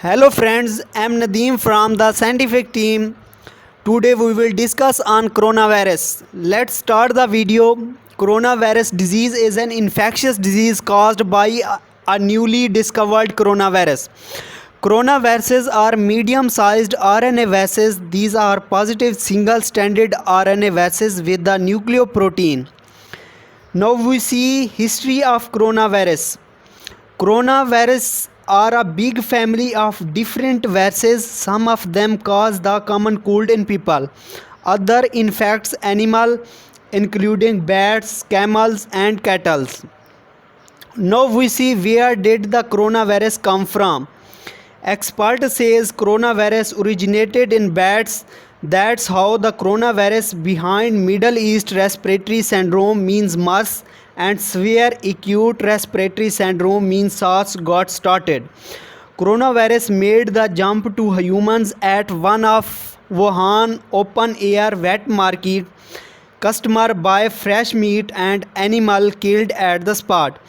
Hello friends, I'm Nadeem from the scientific team. Today we will discuss on coronavirus. Let's start the video. Coronavirus disease is an infectious disease caused by a newly discovered coronavirus. Coronaviruses are medium-sized RNA viruses. These are positive single-stranded RNA viruses with the nucleoprotein. Now we see history of coronavirus. Coronavirus are a big family of different viruses. Some of them cause the common cold in people. Other infects animal including bats, camels and cattle. Now we see where did the coronavirus come from. Expert says coronavirus originated in bats. That's how the coronavirus behind Middle East respiratory syndrome means MERS and severe acute respiratory syndrome means SARS got started. Coronavirus made the jump to humans at one of Wuhan open air wet market. Customer buy fresh meat and animal killed at the spot.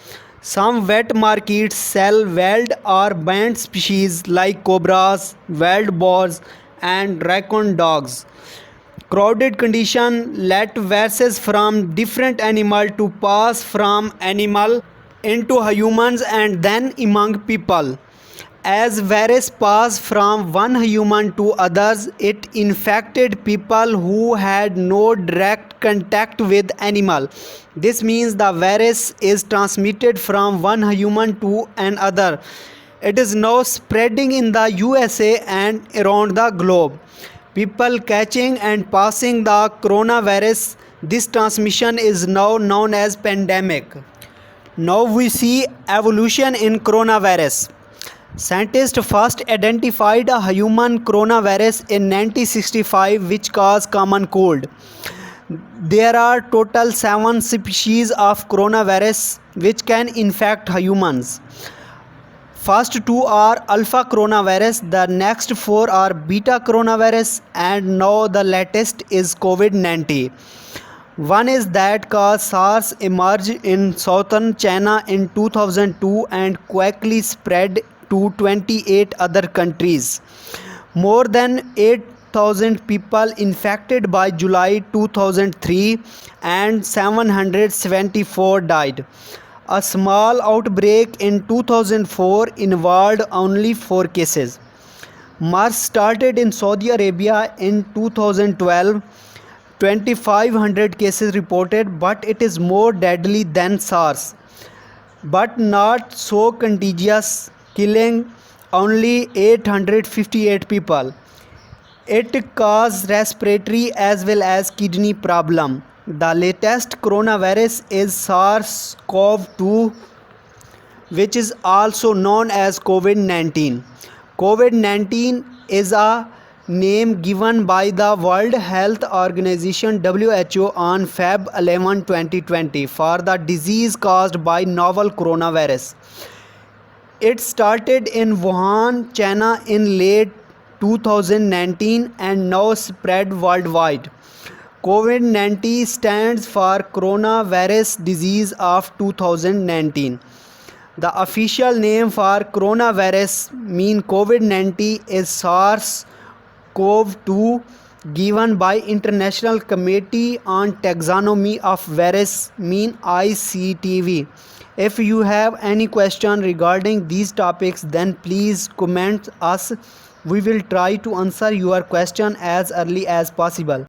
Some wet markets sell wild or banned species like cobras, wild boars, and raccoon dogs. Crowded condition let viruses from different animal to pass from animal into humans and then among people. As virus pass from one human to others, it infected people who had no direct contact with animal. This means the virus is transmitted from one human to another. It is now spreading in the USA and around the globe. People catching and passing the coronavirus. This transmission is now known as pandemic. Now we see evolution in coronavirus. Scientists first identified a human coronavirus in 1965 which caused common cold. There are total 7 species of coronavirus which can infect humans. First 2 are alpha coronavirus, the next 4 are beta coronavirus, and now the latest is COVID-19. One is that caused SARS emerged in southern China in 2002 and quickly spread to 28 other countries. More than 8,000 people infected by July 2003 and 774 died. A small outbreak in 2004 involved only 4 cases. MERS started in Saudi Arabia in 2012. 2,500 cases reported, but it is more deadly than SARS, but not so contagious, killing only 858 people. It caused respiratory as well as kidney problem. The latest coronavirus is SARS-CoV-2, which is also known as COVID-19. COVID-19 is a name given by the World Health Organization (WHO) on Feb 11, 2020 for the disease caused by novel coronavirus. It started in Wuhan, China in late 2019 and now spread worldwide. COVID-19 stands for Coronavirus Disease of 2019. The official name for coronavirus mean COVID-19 is SARS-CoV-2 given by International Committee on Taxonomy of Virus mean ICTV. If you have any question regarding these topics, then please comment us. We will try to answer your question as early as possible.